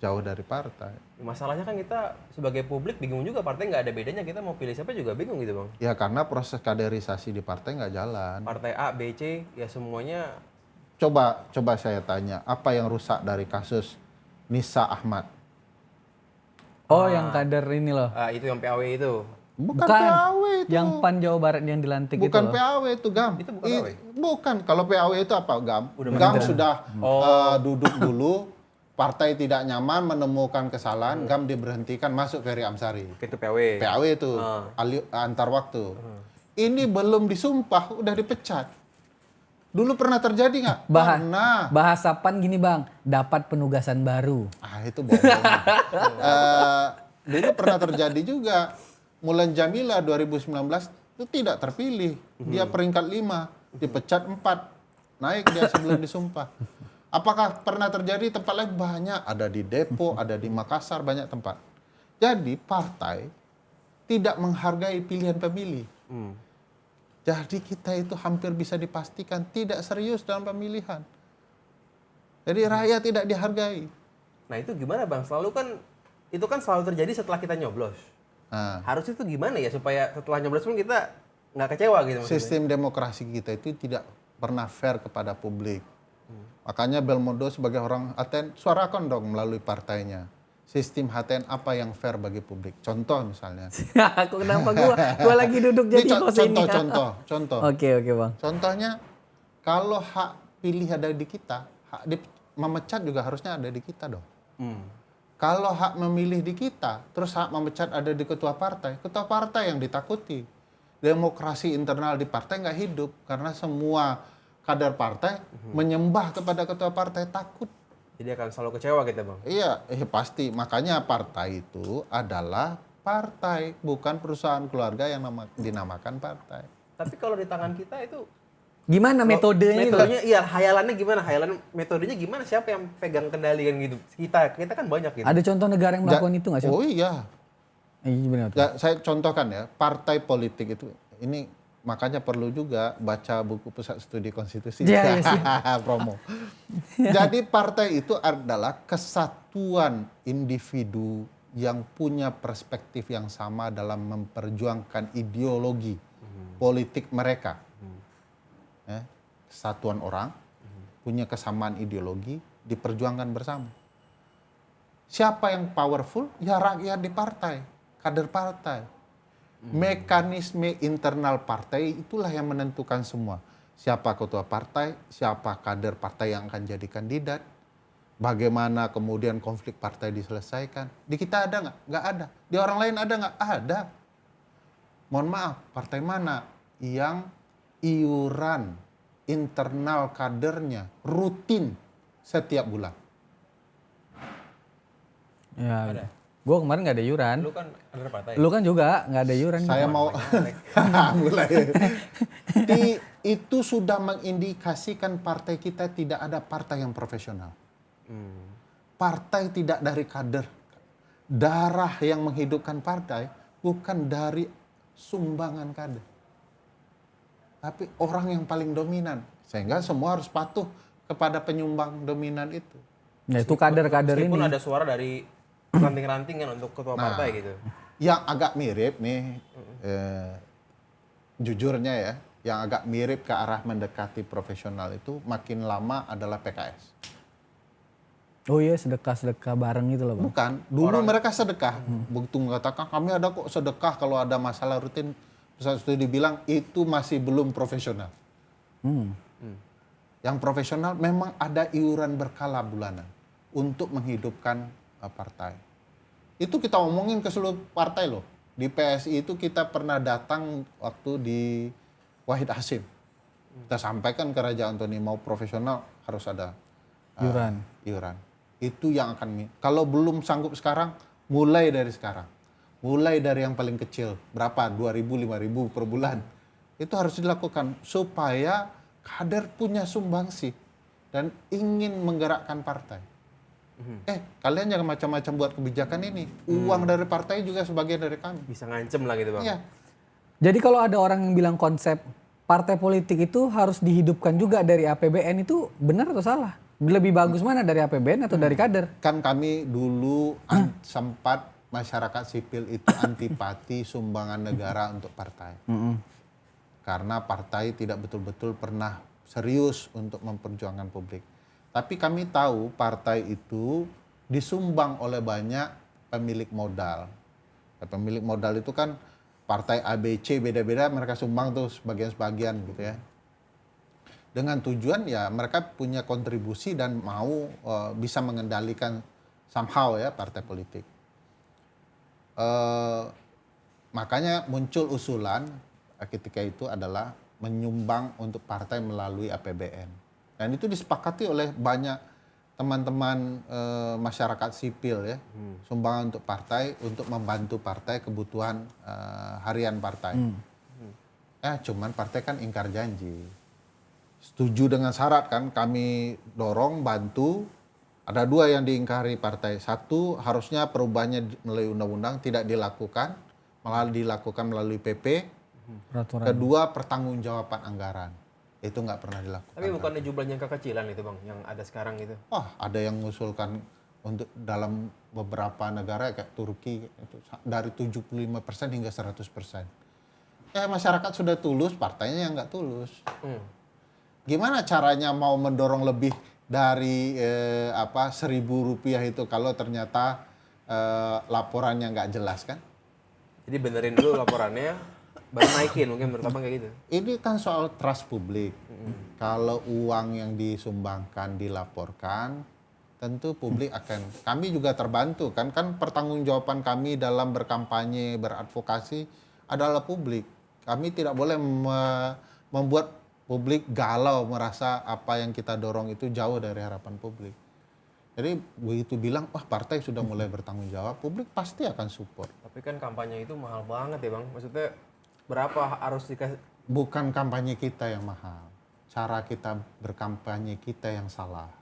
jauh dari partai.
Masalahnya kan kita sebagai publik bingung juga, partai nggak ada bedanya, kita mau pilih siapa juga bingung gitu bang.
Ya karena proses kaderisasi di partai nggak jalan.
Partai A, B, C, ya semuanya.
Coba saya tanya, apa yang rusak dari kasus Nisa Ahmad?
Oh yang kader ini loh.
Itu yang PAW itu.
Bukan PAW itu.
Yang PAN Jawa Barat yang dilantik itu
Bukan
loh.
PAW itu, Gam.
Itu bukan PAW?
Bukan. Kalau PAW itu apa, Gam? Gam sudah duduk dulu, partai tidak nyaman, menemukan kesalahan, Gam diberhentikan, masuk Ferry Amsari.
Itu PAW.
PAW itu, antar waktu. Ini belum disumpah, udah dipecat. Dulu pernah terjadi nggak? Pernah.
Bahasa PAN gini bang, dapat penugasan baru.
Itu bohong. Dulu pernah terjadi juga. Mulan Jamila 2019 itu tidak terpilih. Dia peringkat 5, dipecat 4. Naik dia sebelum disumpah. Apakah pernah terjadi tempat lain? Banyak. Ada di Depok, ada di Makassar, banyak tempat. Jadi partai tidak menghargai pilihan pemilih. Jadi kita itu hampir bisa dipastikan tidak serius dalam pemilihan. Jadi rakyat tidak dihargai.
Nah itu gimana bang? Itu kan selalu terjadi setelah kita nyoblos.
Nah,
Harusnya itu gimana ya supaya setelah nyoblos pun kita nggak kecewa gitu maksudnya.
sistem demokrasi kita itu tidak pernah fair kepada publik. Makanya Belmondo sebagai orang Aten suarakan dong melalui partainya. Sistem HTN apa yang fair bagi publik? Contoh misalnya.
Aku kenapa gua lagi duduk jadi host ini.
Contoh.
Oke bang.
Contohnya kalau hak pilih ada di kita, memecat juga harusnya ada di kita dong. Kalau hak memilih di kita, terus hak memecat ada di ketua partai yang ditakuti. Demokrasi internal di partai nggak hidup karena semua kader partai menyembah kepada ketua partai, takut.
Jadi akan selalu kecewa kita bang.
Iya, pasti. Makanya partai itu adalah partai, bukan perusahaan keluarga yang dinamakan partai.
Tapi kalau di tangan kita itu
Gimana metodenya?
Metodenya iya, hayalannya gimana? Metodenya gimana? Siapa yang pegang kendali kan gitu? Kita kan banyak gitu.
Ada contoh negara yang melakukan itu nggak sih?
Oh iya.
Gimana tuh?
Ya, saya contohkan ya, partai politik itu ini makanya perlu juga baca buku Pusat Studi Konstitusi.
Iya, iya,
Promo. Jadi partai itu adalah kesatuan individu yang punya perspektif yang sama dalam memperjuangkan ideologi. politik mereka. Ya, kesatuan orang, punya kesamaan ideologi, diperjuangkan bersama. Siapa yang powerful? Ya rakyat di partai, kader partai. Mekanisme internal partai itulah yang menentukan semua. Siapa ketua partai, siapa kader partai yang akan jadi kandidat, bagaimana kemudian konflik partai diselesaikan. Di kita ada nggak? Nggak ada. Di orang lain ada nggak? Ada. Mohon maaf, partai mana yang iuran internal kadernya rutin setiap bulan?
Ya, gue kemarin nggak ada iuran.
Lu kan kader partai.
Lu kan juga nggak ada iuran.
Saya mau mulai. Itu sudah mengindikasikan partai kita tidak ada partai yang profesional. Partai tidak dari kader. Darah yang menghidupkan partai bukan dari sumbangan kader. Tapi orang yang paling dominan. Sehingga semua harus patuh kepada penyumbang dominan itu.
Ya itu kader-kader ini.
Meskipun ada suara dari ranting-ranting kan untuk ketua partai gitu.
Yang agak mirip nih, jujurnya ya, yang agak mirip ke arah mendekati profesional itu makin lama adalah PKS.
Oh iya, sedekah-sedekah bareng gitu loh Bang.
Bukan, dulu mereka sedekah. Begitu mengatakan kami ada kok sedekah kalau ada masalah rutin. Terus itu dibilang itu masih belum profesional. Yang profesional memang ada iuran berkala bulanan untuk menghidupkan partai. Itu kita omongin ke seluruh partai loh. Di PSI itu kita pernah datang waktu di Wahid Hasim. Kita sampaikan ke Raja Antoni mau profesional harus ada iuran. Itu yang akan, kalau belum sanggup sekarang, mulai dari sekarang. Mulai dari yang paling kecil, berapa? 2.000, 5.000 per bulan. Itu harus dilakukan supaya kader punya sumbangsi dan ingin menggerakkan partai. Kalian jangan macam-macam buat kebijakan ini. Uang dari partai juga sebagian dari kami.
Bisa ngancem lah gitu Bang.
Iya.
Jadi kalau ada orang yang bilang konsep partai politik itu harus dihidupkan juga dari APBN, itu benar atau salah? Lebih bagus mana, dari APBN atau dari kader?
Kan kami dulu sempat masyarakat sipil itu antipati sumbangan negara untuk partai. Karena partai tidak betul-betul pernah serius untuk memperjuangkan publik. Tapi kami tahu partai itu disumbang oleh banyak pemilik modal. Pemilik modal itu kan partai ABC beda-beda mereka sumbang tuh sebagian-sebagian gitu ya. Dengan tujuan ya mereka punya kontribusi dan mau bisa mengendalikan somehow ya partai politik. Makanya muncul usulan ketika itu adalah menyumbang untuk partai melalui APBN. Dan itu disepakati oleh banyak teman-teman masyarakat sipil ya. Sumbangan untuk partai, untuk membantu partai kebutuhan harian partai. Cuman partai kan ingkar janji. Setuju dengan syarat kan, kami dorong, bantu. Ada dua yang diingkari partai. Satu, harusnya perubahannya melalui undang-undang tidak dilakukan, malah dilakukan melalui PP.
Peraturan.
Kedua, pertanggungjawaban anggaran. Itu nggak pernah dilakukan.
Tapi bukannya jumlahnya kekecilan itu Bang, yang ada sekarang itu?
Ada yang mengusulkan untuk dalam beberapa negara kayak Turki itu dari 75% hingga 100%. Masyarakat sudah tulus, partainya yang nggak tulus. Gimana caranya mau mendorong lebih dari Rp1.000 itu kalau ternyata laporannya nggak jelas kan?
Jadi benerin dulu laporannya, baru naikin mungkin menurut Abang kayak gitu.
Ini kan soal trust publik. Kalau uang yang disumbangkan dilaporkan, tentu publik akan. Kami juga terbantu kan pertanggungjawaban kami dalam berkampanye, beradvokasi adalah publik. Kami tidak boleh membuat publik galau merasa apa yang kita dorong itu jauh dari harapan publik. Jadi begitu bilang, partai sudah mulai bertanggung jawab, publik pasti akan support.
Tapi kan kampanye itu mahal banget ya Bang. Maksudnya berapa harus dikasih?
Bukan kampanye kita yang mahal, cara kita berkampanye kita yang salah.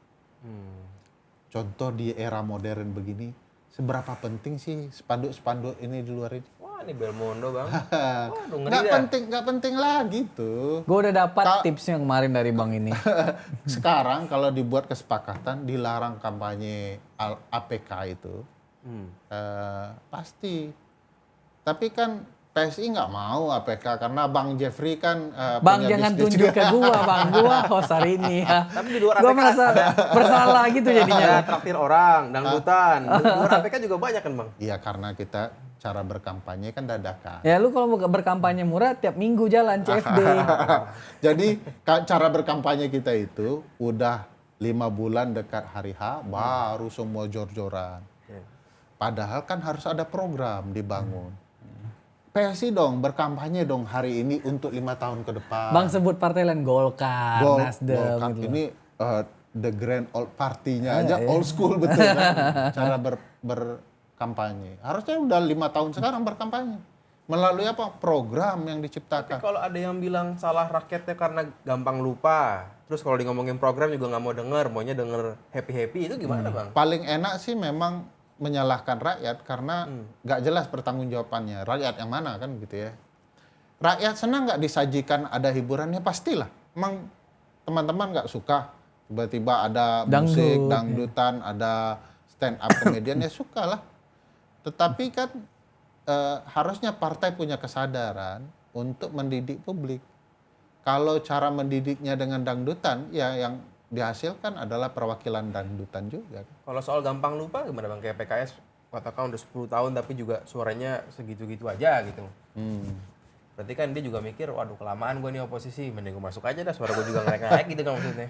Contoh di era modern begini, seberapa penting sih spanduk-spanduk ini di luar ini?
Wah ini Belmondo Bang. Waduh,
Nggak penting lagi tuh.
Gue udah dapat tipsnya kemarin dari Bang ini.
Sekarang kalau dibuat kesepakatan dilarang kampanye APK itu, pasti. Tapi kan PSI nggak mau APK karena Bang Jeffrey kan
Bang
punya
jangan
bisnis
tunjuk
juga.
ke gua, Bang. Gua host hari ini ya.
Tapi di luar
Gua
APK
merasa bersalah gitu
ada
jadinya.
traktir orang, dangdutan. Di luar APK juga banyak kan bang?
Iya karena kita cara berkampanye kan dadakan.
Ya lu kalau berkampanye murah tiap minggu jalan CFD.
Jadi cara berkampanye kita itu udah 5 bulan dekat hari H baru semua jor-joran. Padahal kan harus ada program dibangun. PSI dong berkampanye dong hari ini untuk 5 tahun ke depan.
Bang sebut partai lain Golkar, Nasdem
Golkar
gitu.
ini the grand old partinya aja old school betul kan cara berkampanye. Harusnya udah 5 tahun sekarang berkampanye. Melalui apa? Program yang
Tapi
diciptakan.
kalau ada yang bilang salah rakyatnya karena gampang lupa. Terus kalau di ngomongin program juga nggak mau denger, maunya denger happy-happy, itu gimana bang?
Paling enak sih memang menyalahkan rakyat karena nggak jelas pertanggungjawabannya. Rakyat yang mana kan gitu ya. Rakyat senang nggak disajikan ada hiburannya? Pastilah. Emang teman-teman nggak suka tiba-tiba ada musik, dangdutan, ada stand up komedian ya suka lah. Tetapi kan harusnya partai punya kesadaran untuk mendidik publik. Kalau cara mendidiknya dengan dangdutan, ya yang dihasilkan adalah perwakilan dangdutan juga.
Kalau soal gampang lupa gimana bang? Kayak PKS katakan udah 10 tahun tapi juga suaranya segitu-gitu aja gitu. Berarti kan dia juga mikir, waduh kelamaan gue nih oposisi, mending gue masuk aja dah, suara gue juga naik-naik gitu kan maksudnya.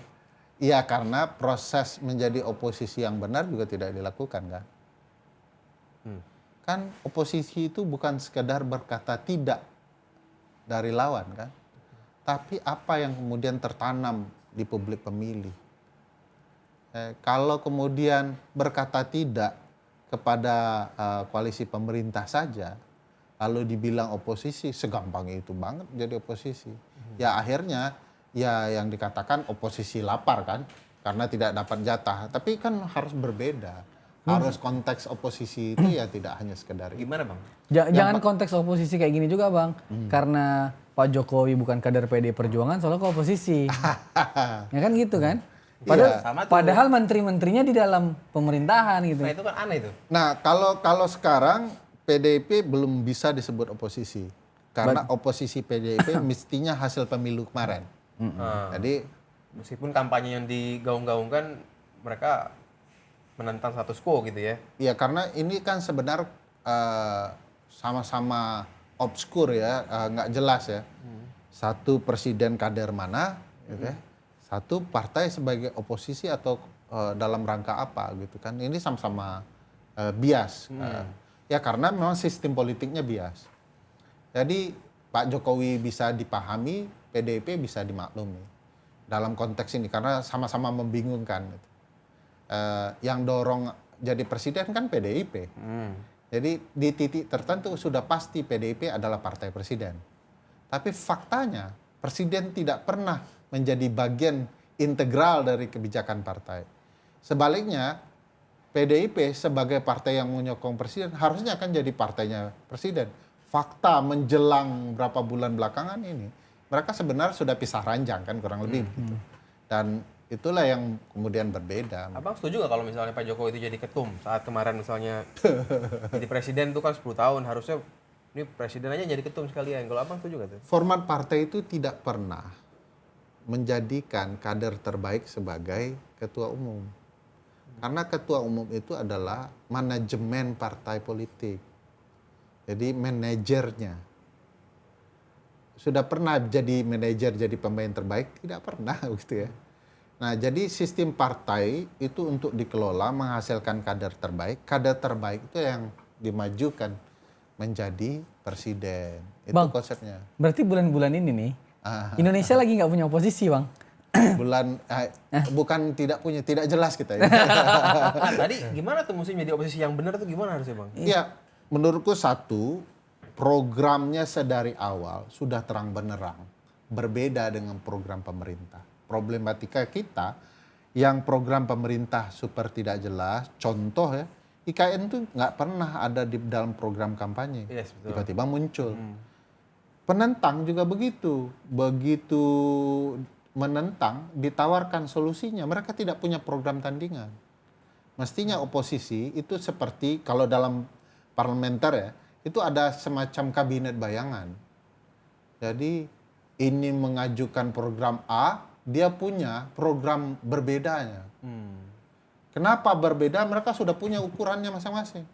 Iya, karena proses menjadi oposisi yang benar juga tidak dilakukan kan. Kan oposisi itu bukan sekedar berkata tidak dari lawan kan. Tapi apa yang kemudian tertanam di publik pemilih. Kalau kemudian berkata tidak kepada koalisi pemerintah saja, lalu dibilang oposisi, segampang itu banget jadi oposisi. Ya akhirnya ya yang dikatakan oposisi lapar kan, karena tidak dapat jatah. Tapi kan harus berbeda. Harus konteks oposisi itu ya tidak hanya sekedar itu.
Gimana bang?
Jangan konteks oposisi kayak gini juga bang. Karena Pak Jokowi bukan kader PD Perjuangan, soalnya ke oposisi. Ya kan gitu kan? Padahal menteri-menterinya di dalam pemerintahan gitu.
Nah itu kan aneh tuh.
Nah, kalau sekarang PDIP belum bisa disebut oposisi. Karena oposisi PDIP mestinya hasil pemilu kemarin. Jadi
Meskipun kampanye yang digaung-gaungkan, mereka menentang status quo gitu ya.
ya karena ini kan sebenarnya sama-sama obskur ya, nggak jelas ya. Satu presiden kader mana, gitu ya. Satu partai sebagai oposisi atau dalam rangka apa gitu kan. Ini sama-sama bias. Ya karena memang sistem politiknya bias. Jadi Pak Jokowi bisa dipahami, PDIP bisa dimaklumi dalam konteks ini karena sama-sama membingungkan. Gitu. Yang dorong jadi presiden kan PDIP. Jadi di titik tertentu sudah pasti PDIP adalah partai presiden. Tapi faktanya presiden tidak pernah menjadi bagian integral dari kebijakan partai. Sebaliknya PDIP sebagai partai yang menyokong presiden harusnya akan jadi partainya presiden. Fakta menjelang berapa bulan belakangan ini mereka sebenarnya sudah pisah ranjang kan kurang lebih begitu. Dan itulah yang kemudian berbeda.
Abang setuju nggak kalau misalnya Pak Jokowi itu jadi ketum saat kemarin misalnya jadi presiden tuh kan 10 tahun harusnya ini presiden aja jadi ketum sekalian. Kalau abang setuju nggak tuh?
Format partai itu tidak pernah menjadikan kader terbaik sebagai ketua umum. Karena ketua umum itu adalah manajemen partai politik. Jadi manajernya. Sudah pernah jadi manajer, jadi pemain terbaik? Tidak pernah gitu ya. Nah, jadi sistem partai itu untuk dikelola menghasilkan kader terbaik. Kader terbaik itu yang dimajukan menjadi presiden. Itu
Bang,
konsepnya.
Berarti bulan-bulan ini nih, Indonesia lagi nggak punya oposisi bang.
Bukan tidak punya, tidak jelas kita ya.
Tadi gimana tuh musim jadi oposisi yang benar tuh gimana harusnya bang?
Iya, menurutku satu, programnya sedari awal sudah terang benerang. Berbeda dengan program pemerintah. Problematika kita yang program pemerintah super tidak jelas, contoh ya, IKN itu nggak pernah ada di dalam program kampanye.
Yes, betul.
Tiba-tiba muncul. Penentang juga begitu. Begitu menentang, ditawarkan solusinya. Mereka tidak punya program tandingan. Mestinya oposisi itu seperti, kalau dalam parlementer ya, itu ada semacam kabinet bayangan. Jadi ini mengajukan program A, dia punya program berbedanya. Kenapa berbeda? Mereka sudah punya ukurannya masing-masing.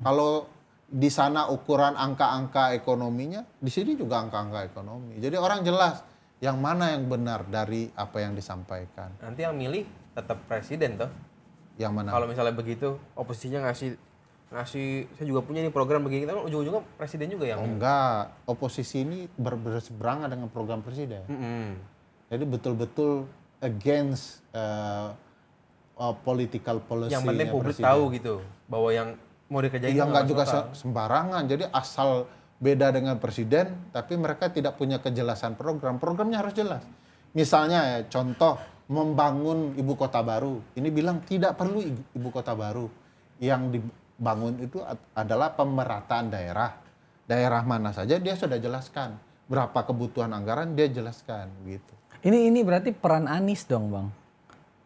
Kalau di sana ukuran angka-angka ekonominya, di sini juga angka-angka ekonomi. Jadi orang jelas yang mana yang benar dari apa yang disampaikan.
Nanti yang milih tetap presiden toh.
Yang mana?
Kalau misalnya begitu, oposisinya ngasih saya juga punya nih program begini, tapi ujung-ujungnya presiden juga yang.
Oh enggak, oposisi ini berseberangan dengan program presiden. Jadi betul-betul against political policy.
Yang penting publik
presiden.
tahu gitu bahwa yang mau dikerjain
Yang
itu
nggak juga
masuk akal.
sembarangan. Jadi asal beda dengan presiden, tapi mereka tidak punya kejelasan program. Programnya harus jelas. Misalnya ya, contoh membangun ibu kota baru. Ini bilang tidak perlu ibu kota baru. Yang dibangun itu adalah pemerataan daerah. Daerah mana saja dia sudah jelaskan. Berapa kebutuhan anggaran dia jelaskan gitu.
Ini berarti peran Anies dong, Bang.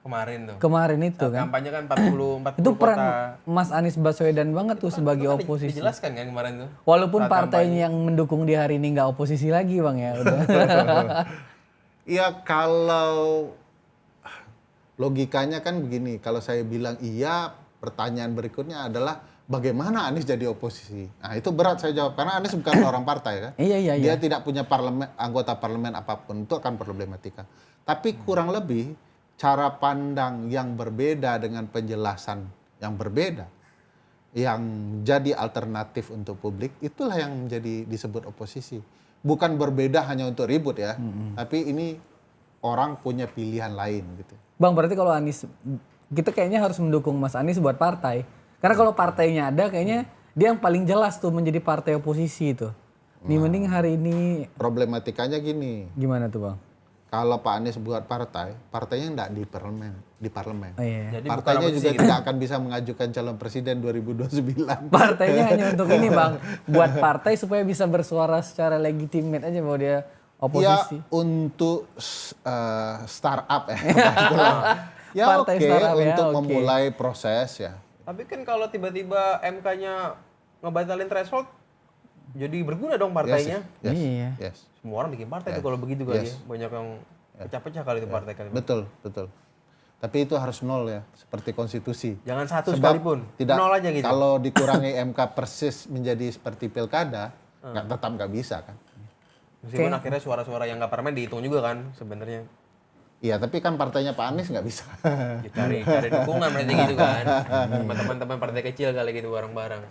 Kemarin itu
Saat
kan.
kampanye kan 40
Itu
kota.
peran Mas Anies Baswedan banget tuh sebagai
Itu kan
oposisi.
dijelaskan kan kemarin tuh.
Walaupun
Saat
partainya yang mendukung di hari ini nggak oposisi lagi, Bang ya. Udah.
Iya, kalau logikanya kan begini, kalau saya bilang iya, pertanyaan berikutnya adalah bagaimana Anies jadi oposisi? Nah, itu berat saya jawab karena Anies bukan orang partai kan.
Iya.
Dia tidak punya anggota parlemen apapun, itu akan problematika. Tapi kurang lebih cara pandang yang berbeda dengan penjelasan yang berbeda, yang jadi alternatif untuk publik, itulah yang menjadi disebut oposisi. Bukan berbeda hanya untuk ribut ya, tapi ini orang punya pilihan lain gitu.
Bang, berarti kalau Anies, kita kayaknya harus mendukung Mas Anies buat partai. Karena kalau partainya ada, kayaknya dia yang paling jelas tuh menjadi partai oposisi itu. Nih mending hari ini,
Problematikanya gini,
gimana tuh Bang?
kalau Pak Anies buat partainya enggak di parlemen.
Oh, iya.
Jadi
Partainya
bukan
juga
oposisi gitu.
tidak akan bisa mengajukan calon presiden 2029.
Partainya hanya untuk ini Bang, buat partai supaya bisa bersuara secara legitimate aja bahwa dia oposisi.
Ya untuk startup ya. Ya
Partai
oke,
startup ya,
untuk
oke.
memulai proses ya.
Tapi kan kalau tiba-tiba MK-nya ngebatalin threshold, jadi berguna dong partainya.
Yes,
Iya.
yes.
Semua orang bikin partai tuh kalau begitu kali
Yes.
ya. Banyak yang pecah-pecah kali itu partai kali.
Betul. Tapi itu harus nol ya, seperti konstitusi.
Jangan satu
Sebab
sekalipun.
tidak,
Nol aja gitu.
kalau dikurangi MK persis menjadi seperti pilkada, tetap nggak bisa kan.
Meskipun akhirnya suara-suara yang nggak parlemen dihitung juga kan sebenarnya.
Iya, tapi kan partainya Pak Anies nggak bisa.
Ya, cari dukungan berarti gitu kan. Sama teman-teman partai kecil kali gitu bareng-bareng.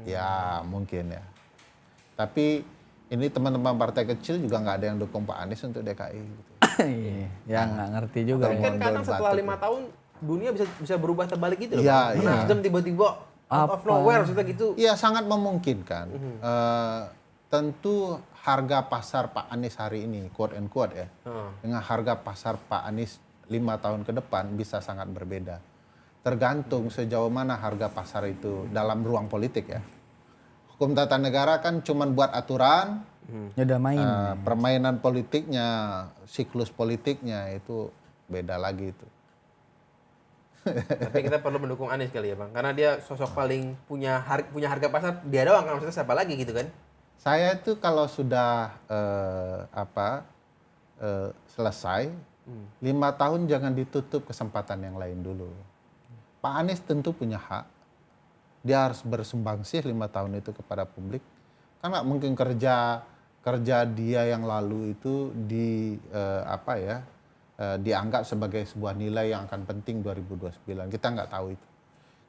Ya mungkin ya. Tapi ini teman-teman partai kecil juga nggak ada yang dukung Pak Anies untuk DKI. Gitu.
Iya, ya nggak ngerti juga.
Tapi
Ya.
kan kadang setelah 5 tahun dunia bisa berubah terbalik gitu loh.
Iya, iya.
Nasdem tiba-tiba out of nowhere sudah gitu.
Iya sangat memungkinkan. Tentu harga pasar Pak Anies hari ini, quote and quote ya, dengan harga pasar Pak Anies 5 tahun ke depan bisa sangat berbeda. Tergantung sejauh mana harga pasar itu dalam ruang politik ya. Hukum tata negara kan cuma buat aturan,
Ya udah main.
permainan politiknya, siklus politiknya itu beda lagi itu.
Tapi kita perlu mendukung Anies kali ya Bang. Karena dia sosok paling punya harga pasar, dia doang kan, maksudnya siapa lagi gitu kan.
Saya itu kalau sudah selesai, 5 tahun jangan ditutup kesempatan yang lain dulu. Pak Anies tentu punya hak. Dia harus bersumbangsi 5 tahun itu kepada publik. Kan nggak mungkin kerja dia yang lalu itu dianggap sebagai sebuah nilai yang akan penting 2029. Kita nggak tahu itu.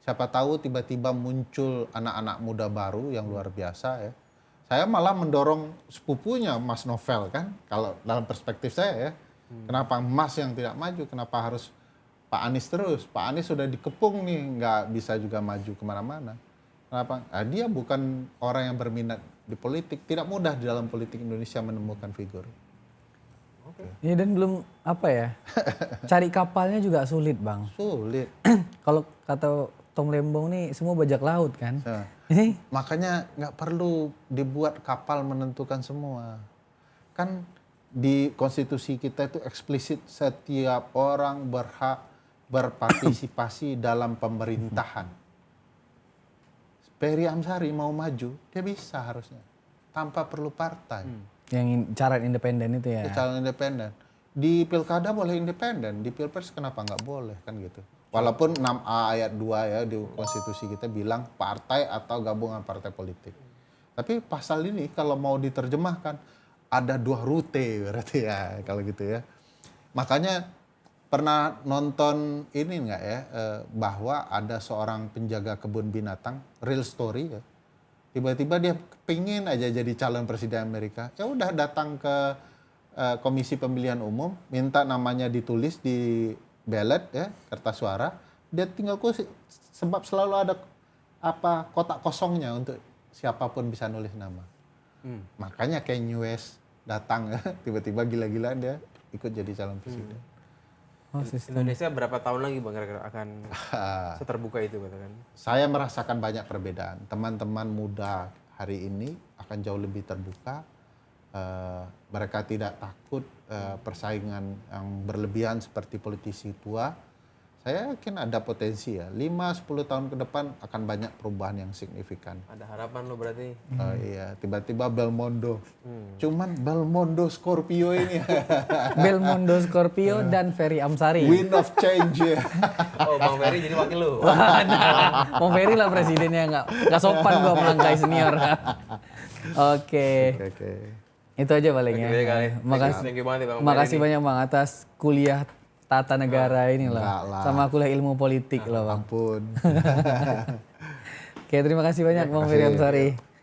Siapa tahu tiba-tiba muncul anak-anak muda baru yang luar biasa ya. Saya malah mendorong sepupunya Mas Novel kan, kalau dalam perspektif saya ya. Kenapa Mas yang tidak maju, kenapa harus Pak Anies terus? Pak Anies sudah dikepung nih, nggak bisa juga maju kemana-mana. Kenapa? Nah, dia bukan orang yang berminat di politik, tidak mudah di dalam politik Indonesia menemukan figur.
Ya dan belum cari kapalnya juga sulit Bang.
Sulit.
Kalau kata Tom Lembong nih semua bajak laut kan.
Nah,
Ini
makanya nggak perlu dibuat kapal menentukan semua. Kan di konstitusi kita itu eksplisit setiap orang berhak berpartisipasi dalam pemerintahan. Ferry Amsari mau maju, dia bisa harusnya tanpa perlu partai.
Yang cara independen itu ya.
Dia calon independen. Di pilkada boleh independen, di pilpres kenapa nggak boleh kan gitu. Walaupun 6A ayat 2 ya di konstitusi kita bilang partai atau gabungan partai politik. Tapi pasal ini kalau mau diterjemahkan ada 2 rute berarti ya kalau gitu ya. Makanya pernah nonton ini nggak ya bahwa ada seorang penjaga kebun binatang, real story ya. Tiba-tiba dia pingin aja jadi calon presiden Amerika. Ya udah datang ke Komisi Pemilihan Umum, minta namanya ditulis di ballot ya, kertas suara. Dia tinggal sebab selalu ada kotak kosongnya untuk siapapun bisa nulis nama. Makanya Kanye West datang ya, tiba-tiba gila-gilaan dia ikut jadi calon presiden.
Oh,
Indonesia berapa tahun lagi Bang kira-kira akan seterbuka itu katakan?
Saya merasakan banyak perbedaan. Teman-teman muda hari ini akan jauh lebih terbuka. Mereka tidak takut persaingan yang berlebihan seperti politisi tua. Saya yakin ada potensi ya. 5-10 tahun ke depan akan banyak perubahan yang signifikan.
Ada harapan lo berarti.
Iya, tiba-tiba Belmondo. Cuman Belmondo Scorpio ini.
Belmondo Scorpio dan Ferry Amsari.
Wind of change ya.
Oh, Bang Ferry jadi wakil lo.
Wah, nah, mau Ferry lah presidennya, nggak sopan gua melangkai senior. Oke.
Oke.
Itu aja paling ya.
Oke, kali.
Makasih.
Thank you banget ya, Bang
Makasih
Ferry
banyak Bang atas kuliah tata negara ini loh.
Enggak lah.
Sama kuliah ilmu politik loh Bang.
Ampun.
Oke, terima kasih banyak Bang Ferry Amsari.